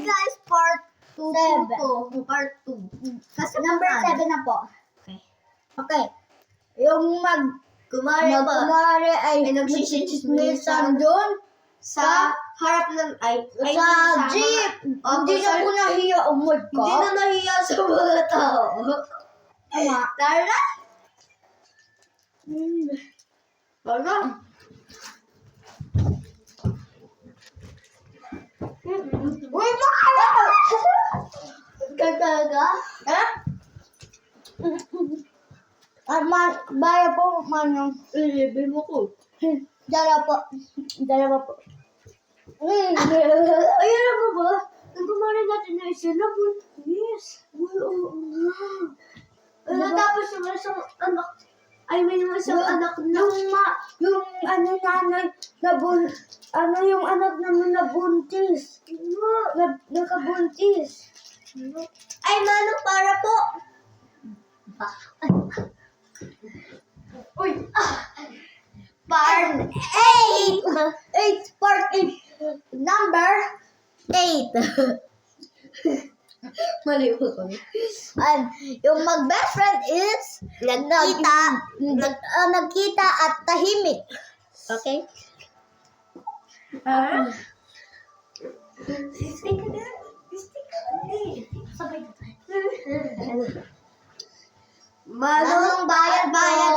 guys, part 2. Part 2. Kasi Number 7 na po. Okay. Okay. Yung Kumari ba? kumari ay Ay, nagsisismisan doon Sa harap ng, sa jeep. Hindi na po nahiya. Oh my God. Hindi na nahiya sa mga tao. Tama. Tara! Tara! Uy, bakit? Kagaga? Ha? Baya po, manong. Ilibin mo ko. Dalawa po. Ayun na ba ba? Ang kumari natin na isa na buntis. Oo nga. Tapos yung isang anak, yung isang anak na. Yung nanay na yung anak namin nabuntis. Nakabuntis. Ay, manong para po. Uy! Part 8! 8, part 8. Number 8. Mali po ko. Yung mag-best friend is nagkita at tahimik. Okay? Stay ka na. Sabay na tayo. Manong bayad-bayad.